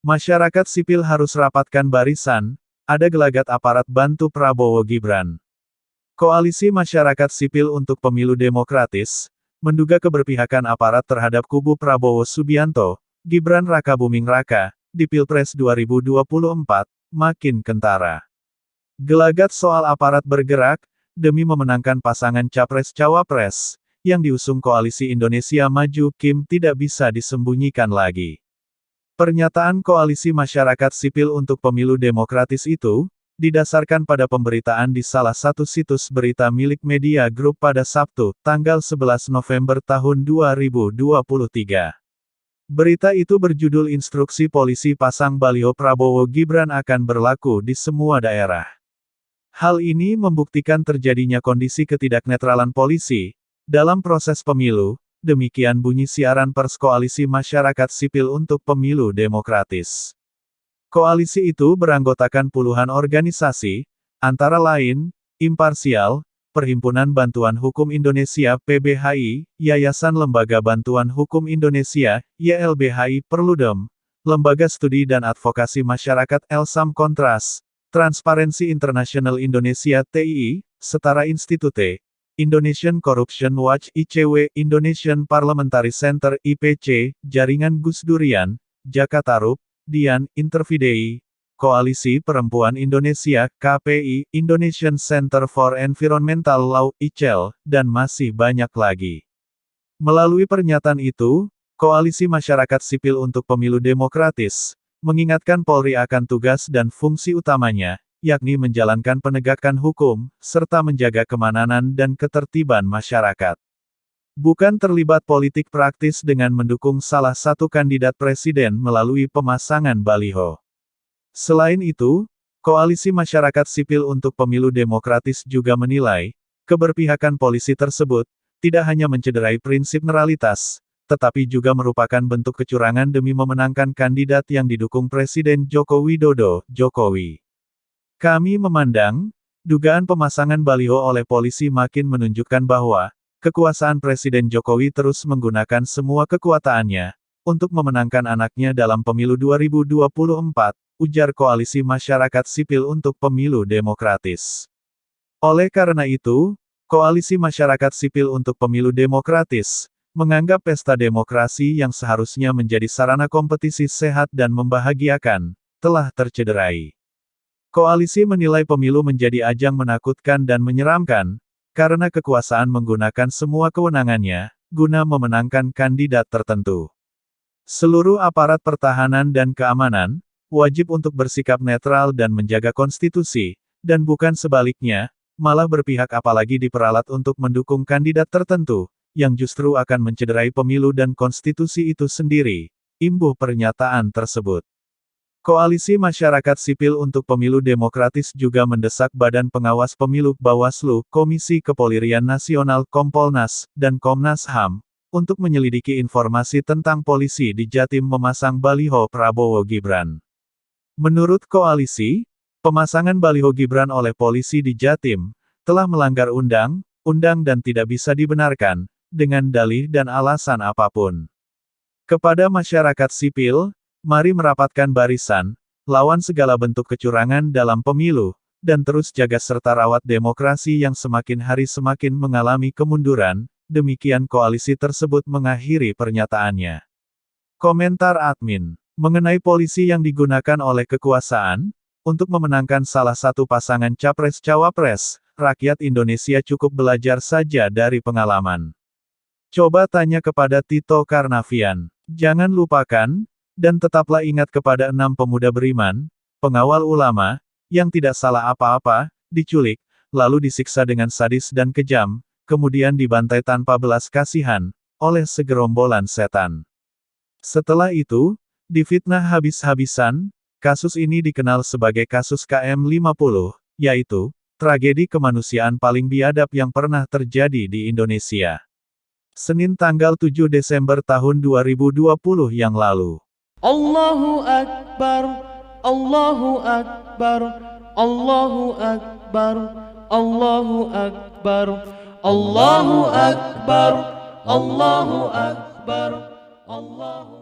Masyarakat sipil harus rapatkan barisan, ada gelagat aparat bantu Prabowo Gibran. Koalisi Masyarakat Sipil untuk Pemilu Demokratis, menduga keberpihakan aparat terhadap kubu Prabowo Subianto, Gibran Rakabuming Raka, di Pilpres 2024, makin kentara. Gelagat soal aparat bergerak, demi memenangkan pasangan Capres-Cawapres, yang diusung Koalisi Indonesia Maju Kim tidak bisa disembunyikan lagi. Pernyataan Koalisi Masyarakat Sipil untuk Pemilu Demokratis itu, didasarkan pada pemberitaan di salah satu situs berita milik Media Group pada Sabtu, tanggal 11 November tahun 2023. Berita itu berjudul Instruksi Polisi Pasang Baliho Prabowo Gibran akan berlaku di semua daerah. Hal ini membuktikan terjadinya kondisi ketidaknetralan polisi dalam proses pemilu. Demikian bunyi siaran pers Koalisi Masyarakat Sipil untuk Pemilu Demokratis. Koalisi itu beranggotakan puluhan organisasi, antara lain, Imparsial, Perhimpunan Bantuan Hukum Indonesia (PBHI), Yayasan Lembaga Bantuan Hukum Indonesia (YLBHI), Perludem, Lembaga Studi dan Advokasi Masyarakat Elsam Kontras, Transparency International Indonesia (TII), Setara Institute, Indonesian Corruption Watch (ICW), Indonesian Parliamentary Center (IPC), Jaringan Gus Durian, Jakatarup, Dian, Intervidei, Koalisi Perempuan Indonesia (KPI), Indonesian Center for Environmental Law (ICEL), dan masih banyak lagi. Melalui pernyataan itu, Koalisi Masyarakat Sipil untuk Pemilu Demokratis mengingatkan Polri akan tugas dan fungsi utamanya, yakni menjalankan penegakan hukum, serta menjaga keamanan dan ketertiban masyarakat. Bukan terlibat politik praktis dengan mendukung salah satu kandidat presiden melalui pemasangan baliho. Selain itu, Koalisi Masyarakat Sipil untuk Pemilu Demokratis juga menilai, keberpihakan polisi tersebut, tidak hanya mencederai prinsip netralitas, tetapi juga merupakan bentuk kecurangan demi memenangkan kandidat yang didukung Presiden Joko Widodo, Jokowi. Kami memandang, dugaan pemasangan baliho oleh polisi makin menunjukkan bahwa, kekuasaan Presiden Jokowi terus menggunakan semua kekuatannya, untuk memenangkan anaknya dalam pemilu 2024, ujar Koalisi Masyarakat Sipil untuk Pemilu Demokratis. Oleh karena itu, Koalisi Masyarakat Sipil untuk Pemilu Demokratis, menganggap pesta demokrasi yang seharusnya menjadi sarana kompetisi sehat dan membahagiakan, telah tercederai. Koalisi menilai pemilu menjadi ajang menakutkan dan menyeramkan, karena kekuasaan menggunakan semua kewenangannya, guna memenangkan kandidat tertentu. Seluruh aparat pertahanan dan keamanan, wajib untuk bersikap netral dan menjaga konstitusi, dan bukan sebaliknya, malah berpihak apalagi diperalat untuk mendukung kandidat tertentu, yang justru akan mencederai pemilu dan konstitusi itu sendiri, imbuh pernyataan tersebut. Koalisi Masyarakat Sipil untuk Pemilu Demokratis juga mendesak Badan Pengawas Pemilu Bawaslu, Komisi Kepolisian Nasional Kompolnas, dan Komnas HAM, untuk menyelidiki informasi tentang polisi di Jatim memasang baliho Prabowo Gibran. Menurut koalisi, pemasangan baliho Gibran oleh polisi di Jatim, telah melanggar undang-undang dan tidak bisa dibenarkan, dengan dalih dan alasan apapun. Kepada masyarakat sipil, mari merapatkan barisan, lawan segala bentuk kecurangan dalam pemilu, dan terus jaga serta rawat demokrasi yang semakin hari semakin mengalami kemunduran, demikian koalisi tersebut mengakhiri pernyataannya. Komentar admin, mengenai polisi yang digunakan oleh kekuasaan, untuk memenangkan salah satu pasangan Capres-Cawapres, rakyat Indonesia cukup belajar saja dari pengalaman. Coba tanya kepada Tito Karnavian. Jangan lupakan, dan tetaplah ingat kepada 6 pemuda beriman, pengawal ulama, yang tidak salah apa-apa, diculik, lalu disiksa dengan sadis dan kejam, kemudian dibantai tanpa belas kasihan, oleh segerombolan setan. Setelah itu, difitnah habis-habisan, kasus ini dikenal sebagai kasus KM50, yaitu, tragedi kemanusiaan paling biadab yang pernah terjadi di Indonesia. Senin tanggal 7 Desember tahun 2020 yang lalu. Allahu Akbar, Allahu Akbar, Allahu Akbar, Allahu Akbar, Allahu Akbar, Allahu Akbar, Allahu